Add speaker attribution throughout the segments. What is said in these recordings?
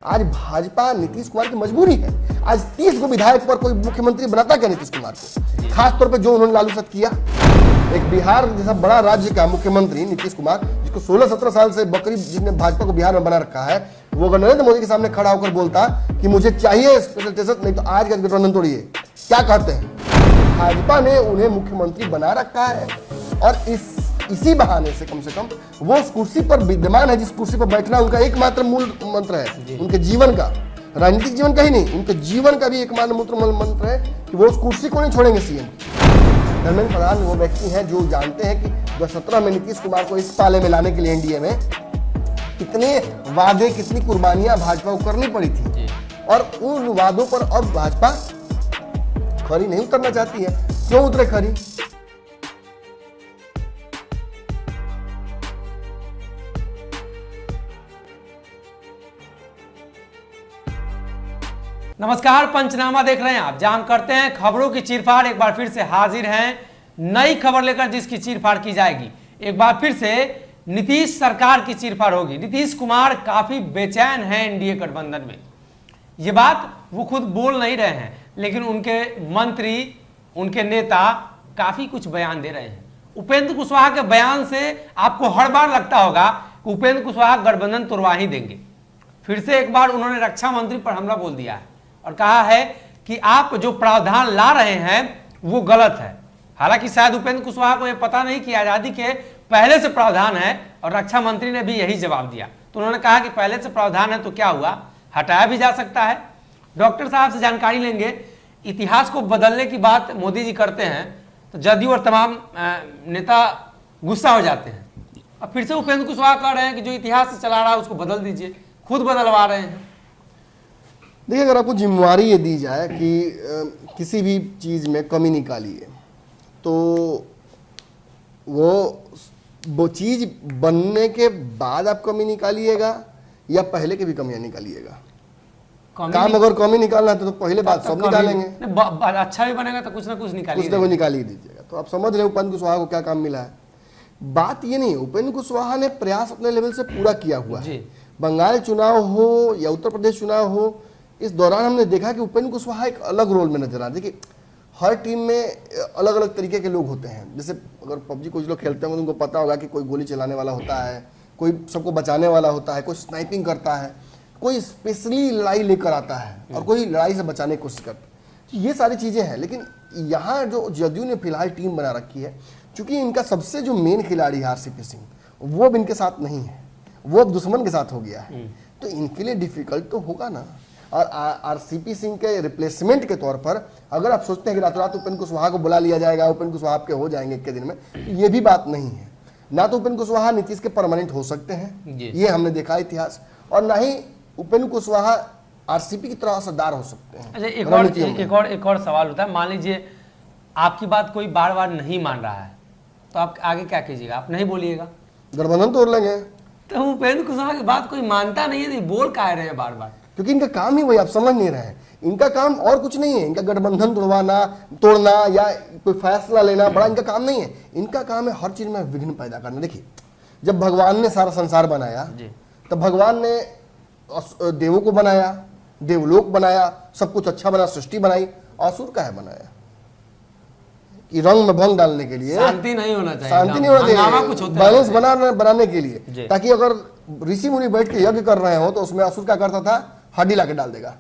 Speaker 1: आज भाजपा नीतीश कुमार की मजबूरी है। आज 30 को विधायक पर कोई मुख्यमंत्री बनाता क्या नीतीश कुमार को? खास तौर पे जो उन्होंने लालू साथ किया। एक बिहार जैसा बड़ा राज्य का मुख्यमंत्री नीतीश कुमार, जिसको 16-17 साल से बकरी जिसने भाजपा को बिहार में बना रखा है, वो अगर नरेंद्र मोदी के सामने खड़ा होकर बोलता कि मुझे चाहिए स्पेशल स्टेटस, नहीं तो आज का गठबंधन तोड़िए, क्या कहते हैं? भाजपा ने उन्हें मुख्यमंत्री बना रखा है और इसी बहाने से कम वो उस कुर्सी पर विद्यमान है जिस कुर्सी पर बैठना उनका एकमात्र मूल मंत्र है उनके जीवन का, राजनीतिक जीवन का ही नहीं, उनके जीवन का भी एकमात्र मूल मंत्र है कि वो उस कुर्सी को नहीं छोड़ेंगे सीएम। धर्मेंद्र प्रधान वो व्यक्ति हैं जो जानते हैं कि 2017 में नीतीश कुमार को इस पाले में लाने के लिए एनडीए में कितने वादे, कितनी कुर्बानियां भाजपा को करनी पड़ी थी और उन वादों पर अब भाजपा खरी नहीं उतरना चाहती है। क्यों उतरे खरी?
Speaker 2: नमस्कार, पंचनामा देख रहे हैं आप। जान करते हैं खबरों की चीरफाड़। एक बार फिर से हाजिर हैं नई खबर लेकर जिसकी चीरफाड़ की जाएगी। एक बार फिर से नीतीश सरकार की चीरफाड़ होगी। नीतीश कुमार काफी बेचैन हैं एनडीए गठबंधन में। ये बात वो खुद बोल नहीं रहे हैं, लेकिन उनके मंत्री, उनके नेता काफी कुछ बयान दे रहे हैं। उपेंद्र कुशवाहा के बयान से आपको हर बार लगता होगा कि उपेंद्र कुशवाहा गठबंधन तोड़वा ही देंगे। फिर से एक बार उन्होंने रक्षा मंत्री पर हमला बोल दिया है और कहा है कि आप जो प्रावधान ला रहे हैं वो गलत है। हालांकि शायद उपेंद्र कुशवाहा को यह पता नहीं कि आजादी के पहले से प्रावधान है और रक्षा मंत्री ने भी यही जवाब दिया। तो उन्होंने कहा कि पहले से प्रावधान है तो क्या हुआ, हटाया भी जा सकता है। डॉक्टर साहब से जानकारी लेंगे। इतिहास को बदलने की बात मोदी जी करते हैं तो जदयू और तमाम नेता गुस्सा हो जाते हैं। अब फिर से उपेंद्र कुशवाहा कह रहे हैं कि जो इतिहास से चला रहा है उसको बदल दीजिए, खुद बदलवा रहे हैं।
Speaker 1: देखिए, अगर आपको जिम्मेवारी ये दी जाए कि किसी भी चीज़ में कमी निकालिए तो वो चीज़ बनने के बाद आप कमी निकालिएगा या पहले की भी कमियां निकालिएगा? काम अगर कमी निकालना है तो पहले बात सब निकालेंगे।
Speaker 2: अच्छा भी बनेगा तो कुछ ना कुछ निकालिए,
Speaker 1: कुछ ना कुछ निकाल ही दीजिएगा। तो आप समझ रहे हो उपेंद्र कुशवाहा को क्या काम मिला है। बात ये नहीं, उपेंद्र कुशवाहा ने प्रयास अपने लेवल से पूरा किया हुआ है। बंगाल चुनाव हो या उत्तर प्रदेश चुनाव हो, इस दौरान हमने देखा कि उपेंद्र कुशवाहा एक अलग रोल में नजर आते। देखिए, हर टीम में अलग अलग तरीके के लोग होते हैं। जैसे अगर पबजी कुछ लोग खेलते हैं तो उनको पता होगा कि कोई गोली चलाने वाला होता है, कोई सबको बचाने वाला होता है, कोई स्नाइपिंग करता है, कोई स्पेशली लड़ाई लेकर आता है और कोई लड़ाई से बचाने की कोशिश करता है। तो ये सारी चीज़ें हैं। लेकिन यहाँ जो जदयू ने फिलहाल टीम बना रखी है, चूँकि इनका सबसे जो मेन खिलाड़ी है आरसीपी सिंह, वो अब इनके साथ नहीं है, वो अब दुश्मन के साथ हो गया है। तो इनके लिए डिफिकल्ट तो होगा ना। और आरसीपी सिंह के रिप्लेसमेंट के तौर पर अगर आप सोचते हैं कि रातों रात उपेंद्र कुशवाहा को बुला लिया जाएगा, उपेंद्र कुशवाहा आपके हो जाएंगे एक के दिन में, तो ये भी बात नहीं है। ना तो उपेंद्र कुशवाहा नीतीश के परमानेंट हो सकते हैं, ये हमने देखा इतिहास, और ना ही उपेंद्र कुशवाहा आरसीपी की तरह असरदार हो सकते हैं।
Speaker 2: अच्छा, एक और सवाल होता है। मान लीजिए आपकी बात कोई बार बार नहीं मान रहा है तो आप आगे क्या कीजिएगा? आप नहीं बोलिएगा,
Speaker 1: गठबंधन तोड़ लेंगे।
Speaker 2: तो उपेंद्र कुशवाहा की बात कोई मानता नहीं है, बोल का रहे हैं बार बार?
Speaker 1: क्योंकि इनका काम ही वही, आप समझ नहीं रहे हैं। इनका काम और कुछ नहीं है। इनका गठबंधन तोड़ना या कोई फैसला लेना बड़ा इनका काम नहीं है। इनका काम है हर चीज में विघ्न पैदा करना। देखिए, जब भगवान ने सारा संसार बनाया तब भगवान ने देवों को बनाया, देवलोक बनाया, सब कुछ अच्छा बना, सृष्टि बनाई। असुर का है बनाया कि रंग में भंग डालने के लिए,
Speaker 2: शांति नहीं होना चाहिए,
Speaker 1: शांति नहीं होना चाहिए, बैलेंस बनाने के लिए, ताकि अगर ऋषि मुनि बैठ के यज्ञ कर रहे हो तो उसमें असुर क्या करता था, हड्डी लाके डाल देगा।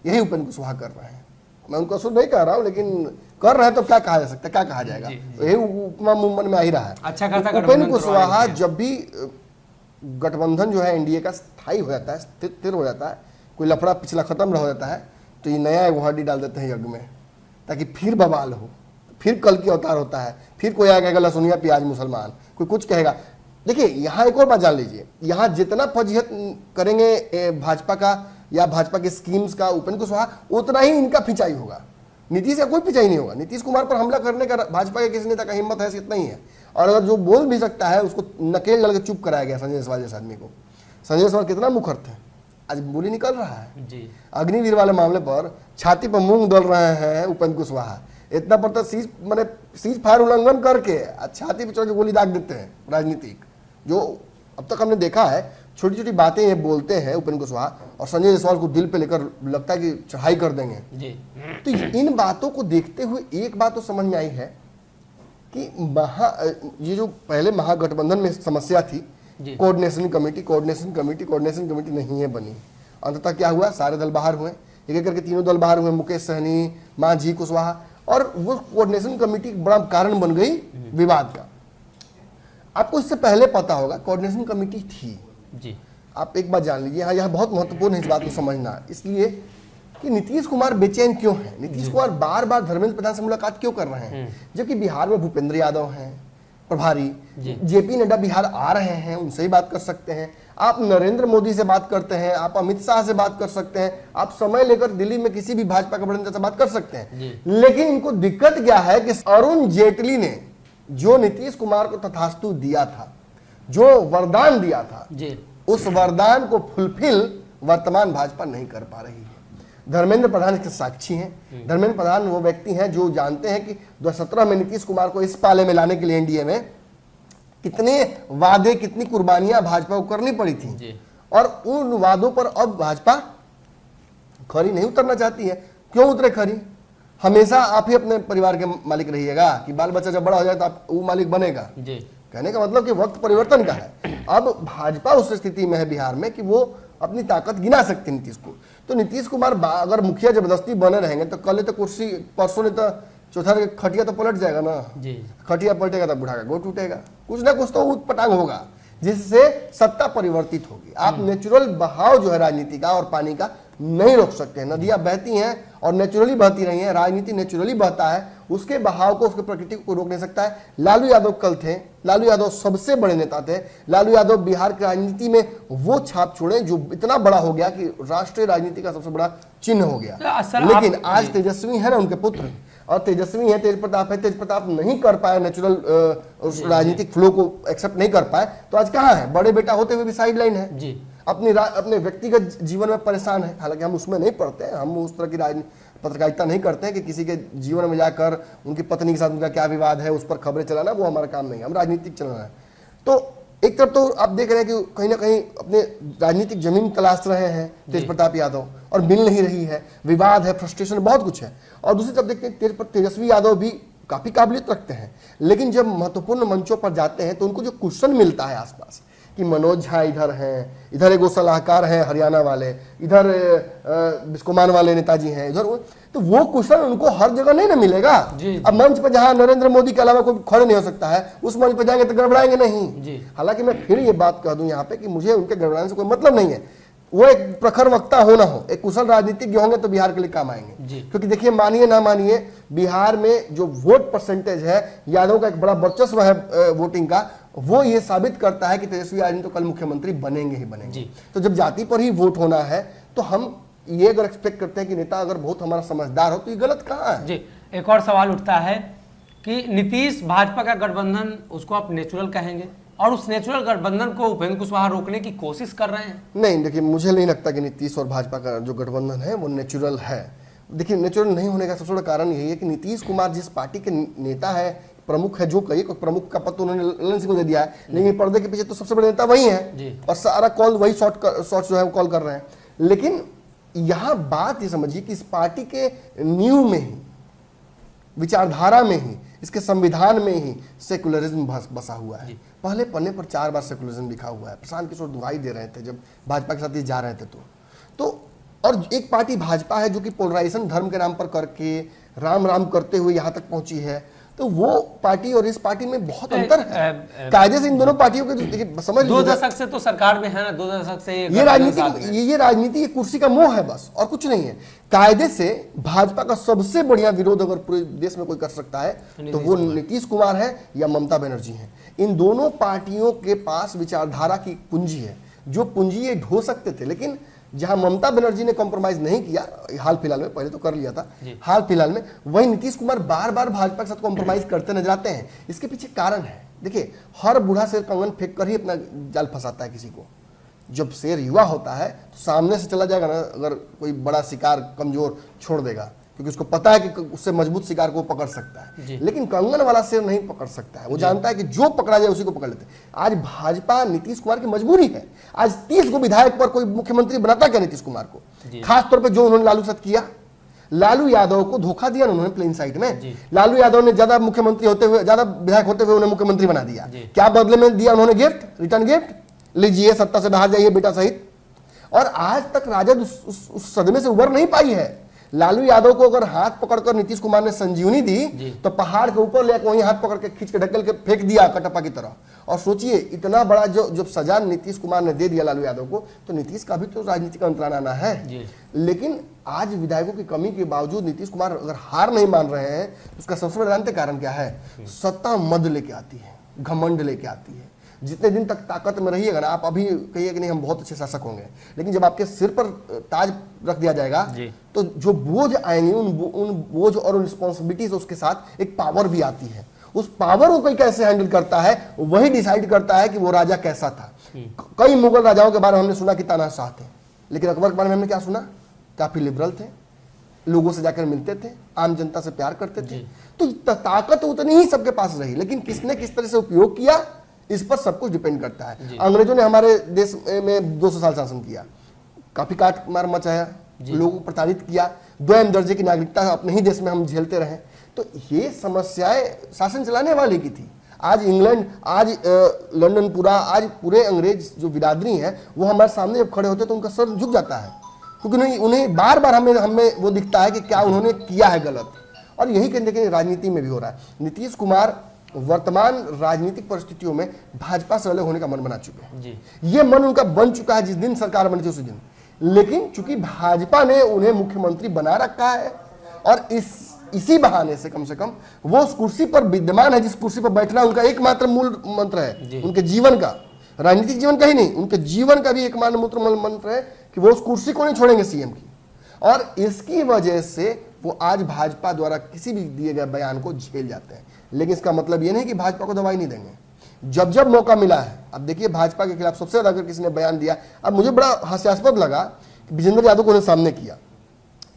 Speaker 1: यही उपेंद्र कुशवाहा कर रहे हैं। मैं उनको असुर नहीं कह रहा हूँ, लेकिन कर रहे हैं तो क्या कहा जा सकता है, क्या कहा जाएगा? तो यही उपमा मुंबन में आ ही रहा है।
Speaker 2: अच्छा खासा
Speaker 1: उपेंद्र कुशवाहा जब भी गठबंधन जो है एनडीए का स्थायी हो जाता है, स्थिर हो जाता है, कोई लफड़ा पिछला खत्म हो जाता है, तो ये नया एक हड्डी डाल देते हैं यज्ञ में, ताकि फिर बवाल हो, फिर कल की अवतार होता है, फिर कोई आएगा लहसुनिया प्याज मुसलमान, कोई कुछ कहेगा। देखिए, यहाँ एक और बात जान लीजिए, यहाँ जितना फजीहत करेंगे भाजपा का या भाजपा के स्कीम्स का उपेंद्र कुशवाहा, उतना ही इनका पिंचाई होगा। नीतीश का कोई पिंचाई नहीं होगा। नीतीश कुमार पर हमला करने का भाजपा के किसी नेता का हिम्मत है इतना ही है। और अगर जो बोल भी सकता है उसको नकेल डाल के चुप कराया गया संजय जायसवाल जैसे आदमी को। संजय जायसवाल कितना मुखर थे, आज बोली निकल रहा है जी। अग्निवीर वाले मामले पर छाती पर मूंग दल रहे हैं उपेंद्र कुशवाहा। इतना पर तो सीज फायर उल्लंघन करके छाती पर चढ़ के गोली दाग देते हैं राजनीतिक, जो अब तक हमने देखा है। छोटी छोटी बातें ये बोलते हैं उपेंद्र कुशवाहा और संजय जायसवाल को दिल पे लेकर लगता है कि चढ़ाई कर देंगे
Speaker 2: जी।
Speaker 1: तो इन बातों को देखते हुए एक बात तो समझ में आई है कि ये जो पहले महागठबंधन में समस्या थी, कोऑर्डिनेशन कमेटी नहीं है बनी। अंततः क्या हुआ, सारे दल बाहर हुए, एक एक करके तीनों दल बाहर हुए, मुकेश सहनी, मांझी, कुशवाहा, और वो कोऑर्डिनेशन कमेटी बड़ा कारण बन गई विवाद का। आपको इससे पहले पता होगा कोऑर्डिनेशन कमेटी थी
Speaker 2: जी।
Speaker 1: आप एक बात जान लीजिए, यह बहुत महत्वपूर्ण है इस बात को समझना, इसलिए कि नीतीश कुमार बेचैन क्यों है, नीतीश कुमार बार बार धर्मेंद्र प्रधान से मुलाकात क्यों कर रहे हैं, जबकि बिहार में भूपेंद्र यादव हैं प्रभारी, जेपी नड्डा बिहार आ रहे हैं, उनसे ही बात कर सकते हैं, आप नरेंद्र मोदी से बात करते हैं, आप अमित शाह से बात कर सकते हैं, आप समय लेकर दिल्ली में किसी भी भाजपा के बड़े नेता से बात कर सकते हैं। लेकिन इनको दिक्कत क्या है कि अरुण जेटली ने जो नीतीश कुमार को तथास्तु दिया था, जो वरदान दिया था, उस वरदान को फुलफिल वर्तमान भाजपा नहीं कर पा रही है। धर्मेंद्र प्रधान इसके साक्षी हैं। धर्मेंद्र प्रधान वो व्यक्ति हैं जो जानते हैं कि 2017 में नीतीश कुमार को इस पाले में लाने के लिए एनडीए में कितने वादे, कितनी कुर्बानियां भाजपा को करनी पड़ी थी, और उन वादों पर अब भाजपा खरी नहीं उतरना चाहती है। क्यों उतरे खरी? हमेशा आप ही अपने परिवार के मालिक रहिएगा कि बाल बच्चा जब बड़ा हो जाए तो आप वो मालिक बनेगा। कहने का मतलब कि वक्त परिवर्तन का है। अब भाजपा उस स्थिति में है बिहार में कि वो अपनी ताकत गिना सकती है नीतीश को। तो नीतीश कुमार अगर मुखिया जबरदस्ती बने रहेंगे तो कल तो कुर्सी, परसों ने तो चौथा खटिया तो पलट जाएगा ना जी। खटिया पलटेगा तो बुढ़ा का गोट टूटेगा, कुछ ना कुछ तो उठपटांग होगा जिससे सत्ता परिवर्तित होगी। आप नेचुरल बहाव जो है राजनीति का और पानी का नहीं रोक सकते हैं। नदियां बहती हैं और नेचुरली बहती रही हैं, राजनीति नेचुरली बहता है, उसके बहाव को, उसके प्रकृति को रोक नहीं सकता है। लालू यादव कल थे, लालू यादव सबसे बड़े नेता थे। लालू यादव बिहार की राजनीति में वो छाप छोड़े जो इतना बड़ा हो गया कि राष्ट्रीय राजनीति का सबसे बड़ा चिन्ह हो गया। लेकिन आज तेजस्वी है ना उनके पुत्र, और तेजस्वी है, तेज प्रताप है, तेज प्रताप नहीं कर पाए, नेचुरल राजनीतिक फ्लो को एक्सेप्ट नहीं कर पाए, तो आज कहाँ है? बड़े बेटा होते हुए भी साइड लाइन है जी। अपने व्यक्तिगत जीवन में परेशान है। हालांकि हम उसमें नहीं पढ़ते हैं, हम उस तरह की पत्रकारिता नहीं करते हैं कि किसी के जीवन में जाकर उनकी पत्नी के साथ उनका क्या विवाद है उस पर खबरें चलाना, वो हमारा काम नहीं है। हम राजनीतिक चलाना है। तो एक तरफ तो आप देख रहे हैं कि कहीं ना कहीं अपने राजनीतिक जमीन तलाश रहे हैं तेज प्रताप यादव, और मिल नहीं रही है, विवाद है, फ्रस्ट्रेशन, बहुत कुछ है। और दूसरी तरफ देखते हैं तेजस्वी यादव भी काफी काबिलियत रखते हैं, लेकिन जब महत्वपूर्ण मंचों पर जाते हैं तो उनको जो कुशन मिलता है आसपास कि मनोज झा इधर हैं, इधर एगो सलाहकार हैं हरियाणा वाले, इधर बिस्कोमान वाले नेताजी हैं, इधर तो वो कुशन उनको हर जगह नहीं ना मिलेगा। अब मंच पर जहां नरेंद्र मोदी के अलावा कोई खड़े नहीं हो सकता है, उस मंच पर जाएंगे तो गड़बड़ाएंगे नहीं। हालांकि मैं फिर ये बात कह दूं यहाँ पे कि मुझे उनके गड़बड़ाने से कोई मतलब नहीं है। वो एक प्रखर वक्ता हो ना हो, एक कुशल राजनीतिज्ञ होंगे तो बिहार के लिए काम आएंगे। क्योंकि देखिए, मानिए ना मानिए, बिहार में जो वोट परसेंटेज है, यादव का एक बड़ा वर्चस्व है वोटिंग का, वो ये साबित करता है कि तेजस्वी यादव तो कल मुख्यमंत्री बनेंगे ही बनेंगे। तो जब जाति पर ही वोट होना है तो हम ये अगर एक्सपेक्ट करते हैं कि नेता अगर बहुत हमारा समझदार हो तो ये गलत कहाँ है?
Speaker 2: जी, एक और सवाल उठता है कि नीतीश भाजपा का गठबंधन, उसको आप नेचुरल कहेंगे, और उस नेचुरल गठबंधन को उपेंद्र कुशवाहा रोकने की कोशिश कर रहे हैं?
Speaker 1: नहीं, देखिए, मुझे नहीं लगता कि नीतीश और भाजपा का जो गठबंधन है वो नेचुरल है। देखिए, नेचुरल नहीं होने का सबसे बड़ा कारण यही है कि नीतीश कुमार जिस पार्टी के नेता है, प्रमुख है, जो कहिए, प्रमुख का पद तो उन्होंने ललन सिंह को दे दिया है, लेकिन पर्दे के पीछे तो सबसे बड़े नेता वही है और सारा कॉल वही शॉट जो है वो कॉल कर रहे हैं। लेकिन यहाँ बात ये समझिए कि इस पार्टी के नींव में ही, विचारधारा में ही, इसके संविधान में ही सेकुलरिज्म बसा हुआ है। पहले पन्ने पर 4 बार सेकुलरिज्म लिखा हुआ है। प्रशांत किशोर दुहाई दे रहे थे जब भाजपा के साथ ये जा रहे थे तो और एक पार्टी भाजपा है जो कि पोलराइजेशन धर्म के नाम पर करके राम राम करते हुए यहाँ तक पहुंची है। तो वो पार्टी और इस पार्टी में बहुत अंतर है। कायदे से इन दोनों पार्टियों के समझ
Speaker 2: 2 दशक से तो सरकार में है ना, 2 दशक से
Speaker 1: ये राजनीति ये कुर्सी का मोह है बस, और कुछ नहीं है। कायदे से भाजपा का सबसे बढ़िया विरोध अगर पूरे देश में कोई कर सकता है तो वो नीतीश कुमार है या ममता बनर्जी है। इन दोनों पार्टियों के पास विचारधारा की पूंजी है, जो पूंजी ये ढो सकते थे। लेकिन जहां ममता बनर्जी ने कॉम्प्रोमाइज नहीं किया हाल फिलहाल में, पहले तो कर लिया था, हाल फिलहाल में वही नीतीश कुमार बार बार भाजपा के साथ कॉम्प्रोमाइज करते नजर आते हैं। इसके पीछे कारण है। देखिए, हर बूढ़ा शेर कंगन फेंक कर ही अपना जाल फंसाता है किसी को। जब शेर युवा होता है तो सामने से चला जाएगा ना, अगर कोई बड़ा शिकार कमजोर छोड़ देगा, क्योंकि उसको पता है कि उससे मजबूत शिकार को वो पकड़ सकता है। लेकिन कंगन वाला शेर नहीं पकड़ सकता है, वो जानता है कि जो पकड़ा जाए उसी को पकड़ लेते हैं। आज भाजपा नीतीश कुमार की मजबूरी है। आज 30 को विधायक पर कोई मुख्यमंत्री बनाता क्या नीतीश कुमार को? खासतौर पर जो उन्होंने लालू साथ किया, लालू यादव को धोखा दिया उन्होंने प्लेन साइड में। लालू यादव ने ज्यादा मुख्यमंत्री होते हुए, ज्यादा विधायक होते हुए उन्हें मुख्यमंत्री बना दिया। क्या बदले में दिया उन्होंने? गिफ्ट, रिटर्न गिफ्ट, लीजिए सत्ता से बाहर जाइए बेटा सहित। और आज तक राजद उस सदमे से उबर नहीं पाई है। लालू यादव को अगर हाथ पकड़कर नीतीश कुमार ने संजीवनी दी तो पहाड़ के ऊपर लेकर वहीं हाथ पकड़ के खींच के ढकेल के फेंक दिया कटप्पा की तरह। और सोचिए इतना बड़ा जो सजा नीतीश कुमार ने दे दिया लालू यादव को, तो नीतीश का भी तो राजनीतिक अंतराना आना है। लेकिन आज विधायकों की कमी के बावजूद नीतीश कुमार अगर हार नहीं मान रहे हैं तो उसका सबसे बड़ा जानते कारण क्या है? सत्ता मद लेके आती है, घमंड लेके आती है। जितने दिन तक ताकत में रहिएगा ना, आप अभी कहिए कि नहीं हम बहुत अच्छे शासक होंगे, लेकिन जब आपके सिर पर ताज रख दिया जाएगा तो जो बोझ आएंगे उन बोझ और उन रिस्पॉन्सिबिलिटीज उसके साथ एक पावर भी आती है। उस पावर को कोई कैसे हैंडल करता है वही डिसाइड करता है कि वो राजा कैसा था। कई मुगल राजाओं के बारे में हमने सुना कि तानाशाह थे, लेकिन अकबर के बारे में हमने क्या सुना? काफी लिबरल थे, लोगों से जाकर मिलते थे, आम जनता से प्यार करते थे। तो ताकत उतनी ही सबके पास रही, लेकिन किसने किस तरह से उपयोग किया इस पर सब कुछ डिपेंड करता है। अंग्रेजों ने हमारे देश में 200 साल शासन किया, काफी काट मार मचाया, लोगों को प्रताड़ित किया, द्वैम दर्जे की नागरिकता अपने ही देश में हम झेलते रहे। तो ये समस्याएं शासन चलाने वाले की थी। आज इंग्लैंड, आज लंदन पूरा, आज पूरे अंग्रेज जो बिरादरी है वो हमारे सामने जब खड़े होते तो उनका सर झुक जाता है, क्योंकि उन्हें बार बार हमें वो दिखता है कि क्या उन्होंने किया है गलत। और यही कहीं कि राजनीति में भी हो रहा है। नीतीश कुमार वर्तमान राजनीतिक परिस्थितियों में भाजपा से अलग होने का मन बना चुके हैं। ये मन उनका बन चुका है जिस दिन सरकार बनी थी उसी दिन। लेकिन चूंकि भाजपा ने उन्हें मुख्यमंत्री बना रखा है और इसी बहाने से कम वो उस कुर्सी पर विद्यमान है जिस कुर्सी पर बैठना उनका एकमात्र मूल मंत्र है उनके जीवन का, राजनीतिक जीवन का ही नहीं, उनके जीवन का भी एकमात्र मूल मंत्र है कि वो उस कुर्सी को नहीं छोड़ेंगे सीएम की। और इसकी वजह से वो आज भाजपा द्वारा किसी भी दिए गए बयान को झेल जाते हैं। लेकिन इसका मतलब ये नहीं कि भाजपा को दवाई नहीं देंगे। जब जब मौका मिला है, अब देखिए भाजपा के खिलाफ सबसे ज्यादा अगर किसी ने बयान दिया, अब मुझे बड़ा हास्यास्पद लगा कि विजेंद्र यादव को उन्हें सामने किया।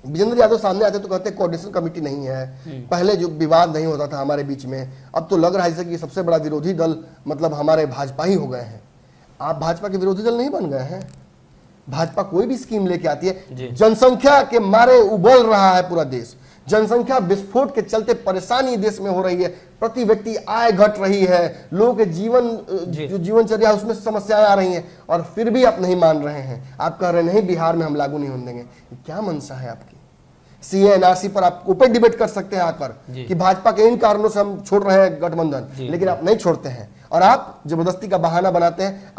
Speaker 1: विजेंद्र यादव सामने आते तो कहते कोऑर्डिनेशन कमेटी नहीं है, पहले जो विवाद नहीं होता था हमारे बीच में, अब तो लग रहा है जैसे कि सबसे बड़ा विरोधी दल मतलब हमारे भाजपा ही हो गए हैं। आप भाजपा के विरोधी दल नहीं बन गए हैं। भाजपा कोई भी स्कीम लेके आती है, जनसंख्या के मारे उबल रहा है पूरा देश, जनसंख्या विस्फोट के चलते परेशानी देश में हो रही है, प्रति व्यक्ति आय घट रही है, लोगों के जो जीवनचर्या उसमें समस्याएं आ रही हैं, और फिर भी आप नहीं मान रहे हैं। आप कह रहे नहीं बिहार में हम लागू नहीं होने देंगे। क्या मंशा है आपकी? सीए एनआरसी पर आप ओपन डिबेट कर सकते हैं आकर कि भाजपा के इन कारणों से हम छोड़ रहे हैं गठबंधन, लेकिन आप नहीं छोड़ते हैं और आप जबरदस्ती का बहाना बनाते हैं।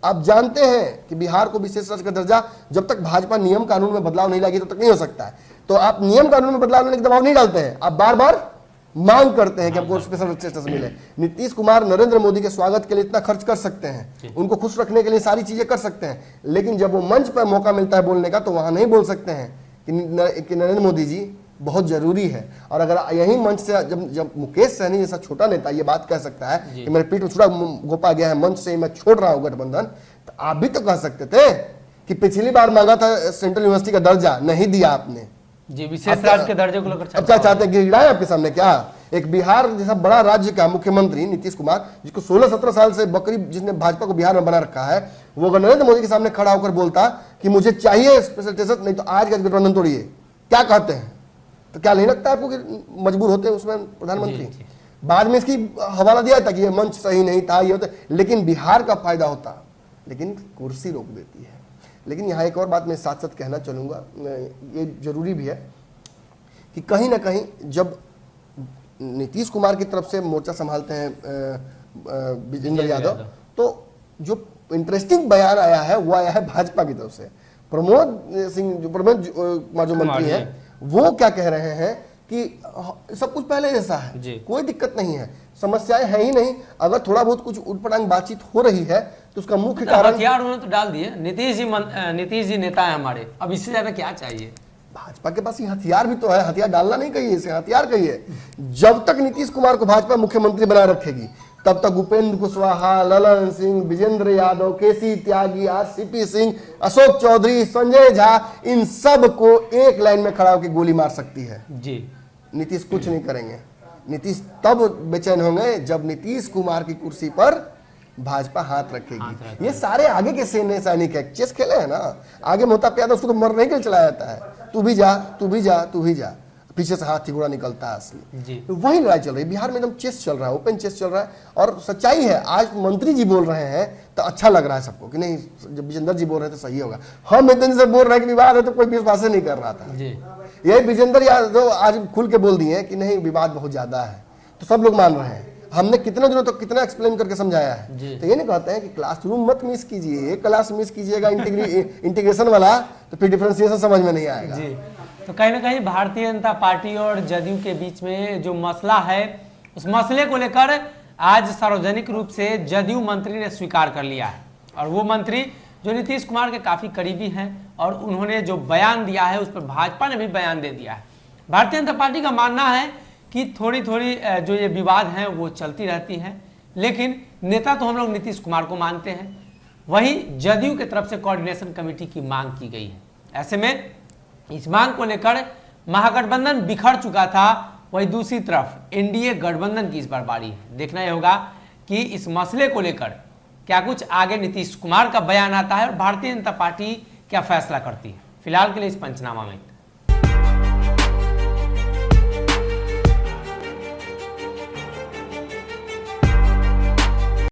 Speaker 1: आप जानते हैं कि बिहार को विशेष राज्य का दर्जा जब तक भाजपा नियम कानून में बदलाव नहीं लाएगी तब तक नहीं हो सकता है। तो आप नियम कानून में बदलाव लाने के दबाव नहीं डालते हैं, आप बार बार मांग करते हैं कि हमको स्पेशल स्टेटस मिले। नीतीश कुमार नरेंद्र मोदी के स्वागत के लिए इतना खर्च कर सकते हैं, उनको खुश रखने के लिए सारी चीजें कर सकते हैं, लेकिन जब वो मंच पर मौका मिलता है बोलने का तो वहां नहीं बोल सकते हैं कि नरेंद्र मोदी जी बहुत जरूरी है। और अगर यही मंच से जब मुकेश सहनी जैसा छोटा नेता ये बात कह सकता है कि मेरे पीठ में छुरा घोपा गया है, मंच से मैं छोड़ रहा हूं गठबंधन, तो आप भी तो कह सकते थे कि पिछली बार मांगा था सेंट्रल यूनिवर्सिटी का दर्जा, नहीं दिया आपने
Speaker 2: जी, विशेष राज्य के दर्जे को लेकर।
Speaker 1: अब क्या चाहते हैं, गिराए आपके सामने क्या? एक बिहार जैसा बड़ा राज्य का मुख्यमंत्री नीतीश कुमार, जिसको 16-17 साल से बकरी जिसने भाजपा को बिहार में बना रखा है, वो अगर नरेंद्र मोदी के सामने खड़ा होकर बोलता कि मुझे चाहिए स्पेशल स्टेटस, नहीं तो आज का गठबंधन तोड़िए, क्या कहते हैं? तो क्या नहीं लगता आपको कि मजबूर होते हैं उसमें प्रधानमंत्री? बाद में इसकी हवाला दिया था कि ये मंच सही नहीं था, ये होता, लेकिन बिहार का फायदा होता, लेकिन कुर्सी रोक देती है। लेकिन यहाँ एक और बात मैं साथ साथ कहना चलूँगा, ये जरूरी भी है कि कहीं ना कहीं जब नीतीश कुमार की तरफ से मोर्चा संभालते हैं विजेंद्र यादव, तो जो इंटरेस्टिंग बयान आया है वो आया है भाजपा की तरफ से। प्रमोद कुमार जो मंत्री हैं वो क्या कह रहे हैं कि सब कुछ पहले जैसा है, कोई दिक्कत नहीं है, समस्याएं है ही नहीं। अगर थोड़ा बहुत कुछ उठपटांग बातचीत हो रही है तो उसका मुख्य कारण
Speaker 2: हथियार उन्होंने तो डाल दिए। नीतीश जी नेता है हमारे, अब इससे ज्यादा क्या चाहिए?
Speaker 1: भाजपा के पास ये हथियार भी तो है, हथियार डालना नहीं कहिए, इसे हथियार कहिए। जब तक नीतीश कुमार को भाजपा मुख्यमंत्री बनाए रखेगी तब तक उपेंद्र कुशवाहा, ललन सिंह, विजेंद्र यादव, केसी त्यागी, आरसीपी सिंह, अशोक चौधरी, संजय झा, इन सब को एक लाइन में खड़ा होकर गोली मार सकती है
Speaker 2: जी।
Speaker 1: नीतीश कुछ नहीं करेंगे। नीतीश तब बेचैन होंगे जब नीतीश कुमार की कुर्सी पर भाजपा हाथ रखेगी। ये सारे आगे के सैनिक है, चेस खेले हैं ना, आगे मोता पे उसको तो मरने के लिए चलाया जाता है, तू भी जा, तू भी जा, तू भी जा, पीछे से हाथी घोड़ा निकलता है असली। तो वही लड़ाई चल रही है बिहार में, एकदम चेस चल रहा है, ओपन चेस चल रहा है। और सच्चाई है, आज मंत्री जी बोल रहे हैं तो अच्छा लग रहा है सबको कि नहीं, जब विजेंद्र जी बोल रहे थे सही होगा। हम इतने से बोल रहे हैं कि विवाद है तो कोई विश्वास नहीं कर रहा था। ये विजेंद्र यादव आज खुल के बोल दिए कि नहीं विवाद बहुत ज्यादा है, तो सब लोग मान रहे हैं। हमने कितने दिनों तक कितना एक्सप्लेन करके समझाया है। तो ये नहीं कहते हैं कि क्लासरूम मत मिस कीजिए, एक क्लास मिस कीजिएगा इंटीग्रेशन वाला तो फिर डिफरेंशिएशन समझ में नहीं आएगा
Speaker 2: जी। तो कहीं ना कहीं भारतीय जनता पार्टी और जदयू के बीच में जो मसला है, उस मसले को लेकर आज सार्वजनिक रूप से जदयू मंत्री ने स्वीकार कर लिया है। और वो मंत्री जो नीतीश कुमार के काफी करीबी हैं, और उन्होंने जो बयान दिया है उस पर भाजपा ने भी बयान दे दिया है। भारतीय जनता पार्टी का मानना है कि थोड़ी थोड़ी जो ये विवाद हैं वो चलती रहती हैं, लेकिन नेता तो हम लोग नीतीश कुमार को मानते हैं। वहीं जदयू की तरफ से कोऑर्डिनेशन कमेटी की मांग की गई है। ऐसे में इस मांग को लेकर महागठबंधन बिखर चुका था, वहीं दूसरी तरफ एनडीए गठबंधन की इस बार बारी है। देखना यह होगा कि इस मसले को लेकर क्या कुछ आगे नीतीश कुमार का बयान आता है और भारतीय जनता पार्टी क्या फैसला करती है। फिलहाल के लिए इस पंचनामा में